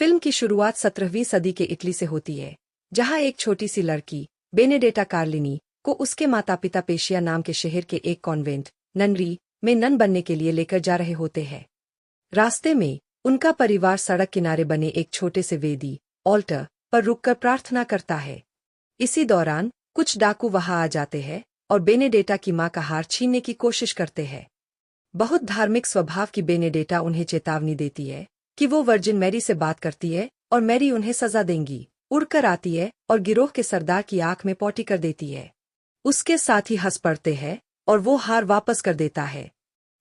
Film की शुरुआत 17वीं सदी के इटली से होती है, जहां एक छोटी सी लड़की बेनेडेटा कार्लिनी को उसके माता पिता पेशिया नाम के शहर के एक कॉन्वेंट ननरी में नन बनने के लिए लेकर जा रहे होते हैं। रास्ते में उनका परिवार सड़क किनारे बने एक छोटे से वेदी ऑल्टर पर रुककर प्रार्थना करता है। इसी दौरान कुछ डाकू वहां आ जाते हैं और बेनेडेटा की मां का हार छीनने की कोशिश करते हैं। बहुत धार्मिक स्वभाव की बेनेडेटा उन्हें चेतावनी देती है कि वो वर्जिन मैरी से बात करती है और मैरी उन्हें सजा देंगी। उड़कर आती है और गिरोह के सरदार की आंख में पॉटी कर देती है। उसके साथ ही हंस पड़ते हैं और वो हार वापस कर देता है।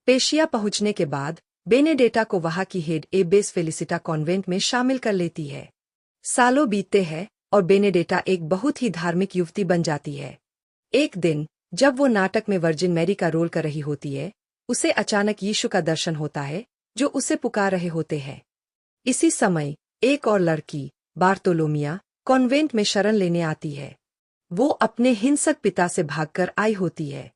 पेशिया पहुंचने के बाद बेनेडेटा को वहां की हेड एबेस फेलिसिटा कॉन्वेंट में शामिल कर लेती है। सालों बीतते हैं और बेनेडेटा एक बहुत ही धार्मिक युवती बन जाती है। एक दिन जब वो नाटक में वर्जिन मैरी का रोल कर रही होती है, उसे अचानक यीशु का दर्शन होता है जो उसे पुकार रहे होते हैं। इसी समय एक और लड़की बार्तोलोमिया कॉन्वेंट में शरण लेने आती है। वो अपने हिंसक पिता से भागकर आई होती है।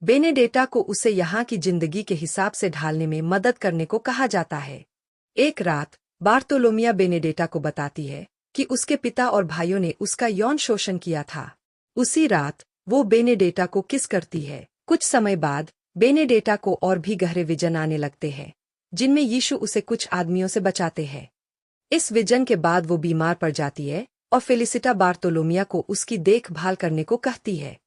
बेनेडेटा को उसे यहाँ की जिंदगी के हिसाब से ढालने में मदद करने को कहा जाता है। एक रात बार्तोलोमिया बेनेडेटा को बताती है कि उसके पिता और भाइयों ने उसका यौन शोषण किया था। उसी रात वो बेनेडेटा को किस करती है। कुछ समय बाद बेनेडेटा को और भी गहरे विजन आने लगते हैं, जिनमें यीशु उसे कुछ आदमियों से बचाते हैं। इस विजन के बाद वो बीमार पड़ जाती है और फेलिसिटा बार्तोलोमिया को उसकी देखभाल करने को कहती है।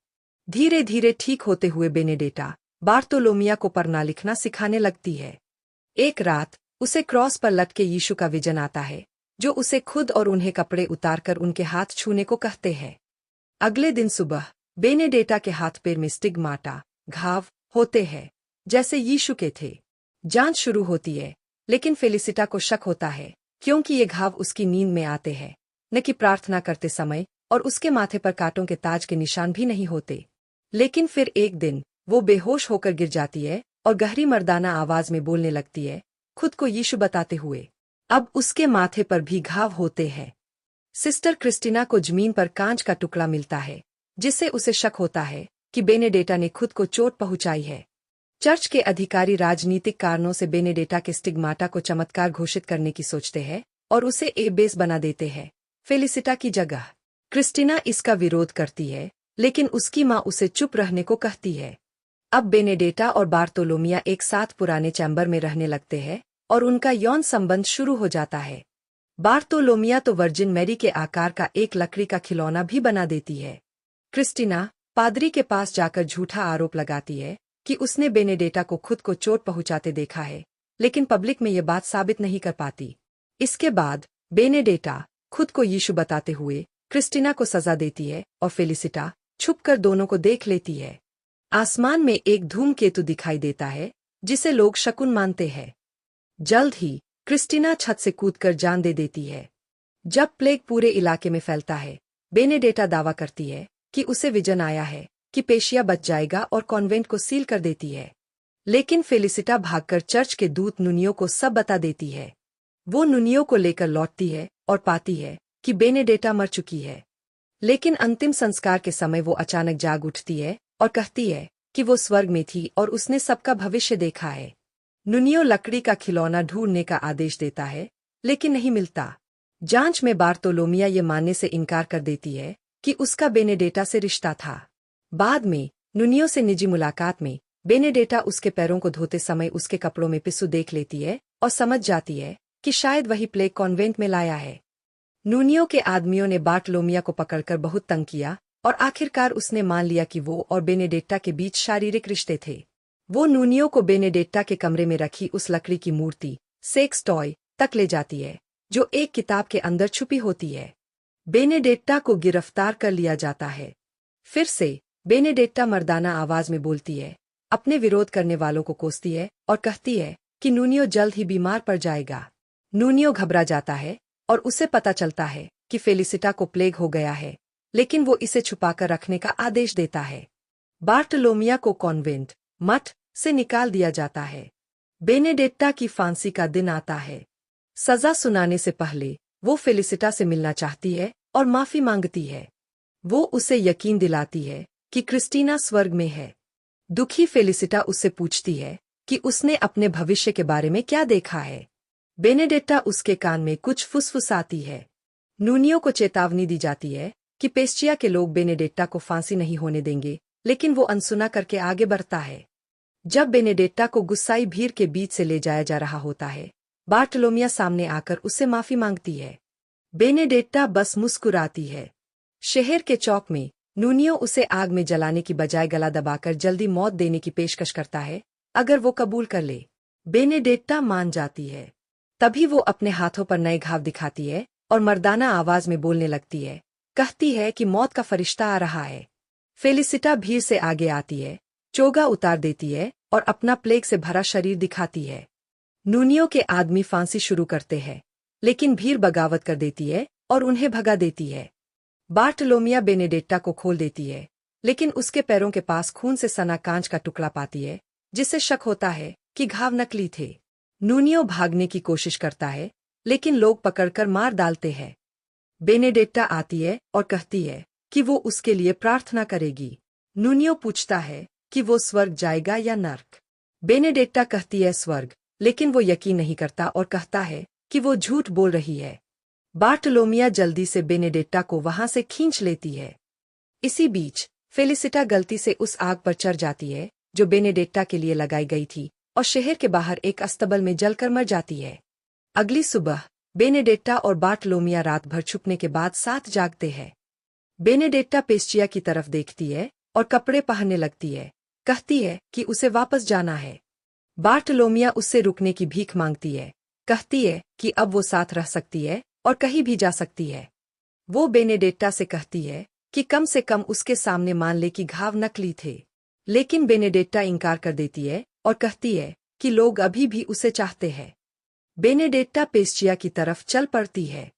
धीरे धीरे ठीक होते हुए बेनेडेटा बार्तोलोमिया को पढ़ना लिखना सिखाने लगती है। एक रात उसे क्रॉस पर लटके यीशु का विजन आता है, जो उसे खुद और उन्हें कपड़े उतारकर उनके हाथ छूने को कहते हैं। अगले दिन सुबह बेनेडेटा के हाथ पैर में स्टिग्माटा घाव होते हैं, जैसे यीशु के थे। जांच शुरू होती है, लेकिन फेलिसिटा को शक होता है क्योंकि ये घाव उसकी नींद में आते हैं, न कि प्रार्थना करते समय, और उसके माथे पर कांटों के ताज के निशान भी नहीं होते। लेकिन फिर एक दिन वो बेहोश होकर गिर जाती है और गहरी मर्दाना आवाज में बोलने लगती है, खुद को यीशु बताते हुए। अब उसके माथे पर भी घाव होते हैं। सिस्टर क्रिस्टीना को जमीन पर कांच का टुकड़ा मिलता है, जिससे उसे शक होता है कि बेनेडेटा ने खुद को चोट पहुंचाई है। चर्च के अधिकारी राजनीतिक कारणों से बेनेडेटा के स्टिग्माटा को चमत्कार घोषित करने की सोचते हैं और उसे एबेस बना देते हैं, फेलिसिटा की जगह। क्रिस्टीना इसका विरोध करती है, लेकिन उसकी मां उसे चुप रहने को कहती है। अब बेनेडेटा और बार्तोलोमिया एक साथ पुराने चैम्बर में रहने लगते हैं और उनका यौन संबंध शुरू हो जाता है। बार्तोलोमिया तो वर्जिन मैरी के आकार का एक लकड़ी का खिलौना भी बना देती है। क्रिस्टीना पादरी के पास जाकर झूठा आरोप लगाती है कि उसने बेनेडेटा को खुद को चोट पहुंचाते देखा है, लेकिन पब्लिक में ये बात साबित नहीं कर पाती। इसके बाद बेनेडेटा खुद को यीशु बताते हुए क्रिस्टीना को सजा देती है और फेलिसिटा छुपकर दोनों को देख लेती है। आसमान में एक धूमकेतु दिखाई देता है, जिसे लोग शकुन मानते हैं। जल्द ही क्रिस्टीना छत से कूदकर जान दे देती है। जब प्लेग पूरे इलाके में फैलता है, बेनेडेटा दावा करती है कि उसे विजन आया है कि पेशिया बच जाएगा और कॉन्वेंट को सील कर देती है। लेकिन फेलिसिटा भागकर चर्च के दूत नुनियो को सब बता देती है। वो नुनियो को लेकर लौटती है और पाती है कि बेनेडेटा मर चुकी है। लेकिन अंतिम संस्कार के समय वो अचानक जाग उठती है और कहती है कि वो स्वर्ग में थी और उसने सबका भविष्य देखा है। नुनियो लकड़ी का खिलौना ढूंढने का आदेश देता है, लेकिन नहीं मिलता। जांच में बार्तोलोमिया ये मानने से इनकार कर देती है कि उसका बेनेडेटा से रिश्ता था। बाद में नुनियो से निजी मुलाकात में बेनेडेटा उसके पैरों को धोते समय उसके कपड़ों में पिस्सू देख लेती है और समझ जाती है कि शायद वही प्लेग कॉन्वेंट में लाया है। नुनियो के आदमियों ने बार्तोलोमिया को पकड़कर बहुत तंग किया और आखिरकार उसने मान लिया कि वो और बेनेडेटा के बीच शारीरिक रिश्ते थे। वो नुनियो को बेनेडेटा के कमरे में रखी उस लकड़ी की मूर्ति सेक्स टॉय तक ले जाती है, जो एक किताब के अंदर छुपी होती है। बेनेडेटा को गिरफ्तार कर लिया जाता है। फिर से बेनेडेटा मर्दाना आवाज में बोलती है, अपने विरोध करने वालों को कोसती है और कहती है कि नुनियो जल्द ही बीमार पड़ जाएगा। नुनियो घबरा जाता है और उसे पता चलता है कि फेलिसिटा को प्लेग हो गया है, लेकिन वो इसे छुपाकर रखने का आदेश देता है। बार्तोलोमिया को कॉन्वेंट मठ से निकाल दिया जाता है। बेनेडेटा की फांसी का दिन आता है। सजा सुनाने से पहले वो फेलिसिटा से मिलना चाहती है और माफी मांगती है। वो उसे यकीन दिलाती है कि क्रिस्टीना स्वर्ग में है। दुखी फेलिसिटा उससे पूछती है कि उसने अपने भविष्य के बारे में क्या देखा है। बेनेडेट्टा उसके कान में कुछ फुसफुसाती है। नूनियो को चेतावनी दी जाती है कि पेस्चिया के लोग बेनेडेट्टा को फांसी नहीं होने देंगे, लेकिन वो अनसुना करके आगे बढ़ता है। जब बेनेडेट्टा को गुस्साई भीड़ के बीच से ले जाया जा रहा होता है, बार्टोलोमिया सामने आकर उससे माफी मांगती है। बेनेडेट्टा बस मुस्कुराती है। शहर के चौक में नूनियो उसे आग में जलाने की बजाय गला दबाकर जल्दी मौत देने की पेशकश करता है, अगर वो कबूल कर ले। बेनेडेट्टा मान जाती है। तभी वो अपने हाथों पर नए घाव दिखाती है और मर्दाना आवाज में बोलने लगती है। कहती है कि मौत का फरिश्ता आ रहा है। फेलिसिटा भीड़ से आगे आती है, चोगा उतार देती है और अपना प्लेग से भरा शरीर दिखाती है। नूनियो के आदमी फांसी शुरू करते हैं, लेकिन भीड़ बगावत कर देती है और उन्हें भगा देती है। बार्टोलोमिया बेनेडेट्टा को खोल देती है, लेकिन उसके पैरों के पास खून से सना कांच का टुकड़ा पाती है, जिससे शक होता है कि घाव नकली थे। नूनियो भागने की कोशिश करता है, लेकिन लोग पकड़कर मार डालते हैं। बेनेडेट्टा आती है और कहती है कि वो उसके लिए प्रार्थना करेगी। नूनियो पूछता है कि वो स्वर्ग जाएगा या नर्क। बेनेडेट्टा कहती है स्वर्ग, लेकिन वो यकीन नहीं करता और कहता है कि वो झूठ बोल रही है। बार्टोलोमिया जल्दी से बेनेडेट्टा को वहां से खींच लेती है। इसी बीच फेलिसिटा गलती से उस आग पर चढ़ जाती है जो बेनेडेट्टा के लिए लगाई गई थी, और शहर के बाहर एक अस्तबल में जलकर मर जाती है। अगली सुबह बेनेडेट्टा और बार्टोलोमिया रात भर छुपने के बाद साथ जागते हैं। बेनेडेट्टा पेस्चिया की तरफ देखती है और कपड़े पहनने लगती है। कहती है कि उसे वापस जाना है। बार्टोलोमिया उससे रुकने की भीख मांगती है। कहती है कि अब वो साथ रह सकती है और कहीं भी जा सकती है। वो बेनेडेट्टा से कहती है कि कम से कम उसके सामने मान ले कि घाव नकली थे, लेकिन बेनेडेट्टा इनकार कर देती है और कहती है कि लोग अभी भी उसे चाहते हैं। बेनेडेट्टा पेस्चिया की तरफ चल पड़ती है।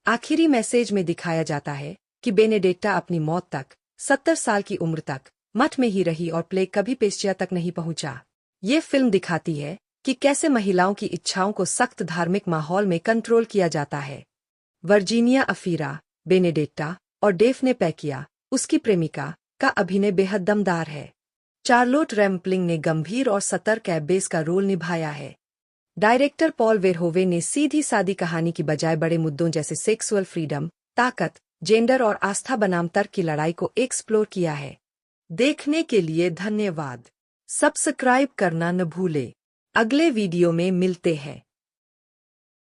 आखिरी मैसेज में दिखाया जाता है कि बेनेडेट्टा अपनी मौत तक 70 साल की उम्र तक मठ में ही रही और प्लेग कभी पेस्चिया तक नहीं पहुंचा। ये फिल्म दिखाती है कि कैसे महिलाओं की इच्छाओं को सख्त धार्मिक माहौल में कंट्रोल किया जाता है। वर्जीनिया अफीरा, बेनेडेट्टा और डेफ्ने पैकिया, उसकी प्रेमिका, का अभिनय बेहद दमदार है। चार्लोट रैम्पलिंग ने गंभीर और सतर्क एब्बेस का रोल निभाया है। डायरेक्टर पॉल वेरहोवे ने सीधी सादी कहानी की बजाय बड़े मुद्दों जैसे सेक्सुअल फ्रीडम, ताकत, जेंडर और आस्था बनाम तर्क की लड़ाई को एक्सप्लोर किया है। देखने के लिए धन्यवाद। सब्सक्राइब करना न भूले। अगले वीडियो में मिलते हैं।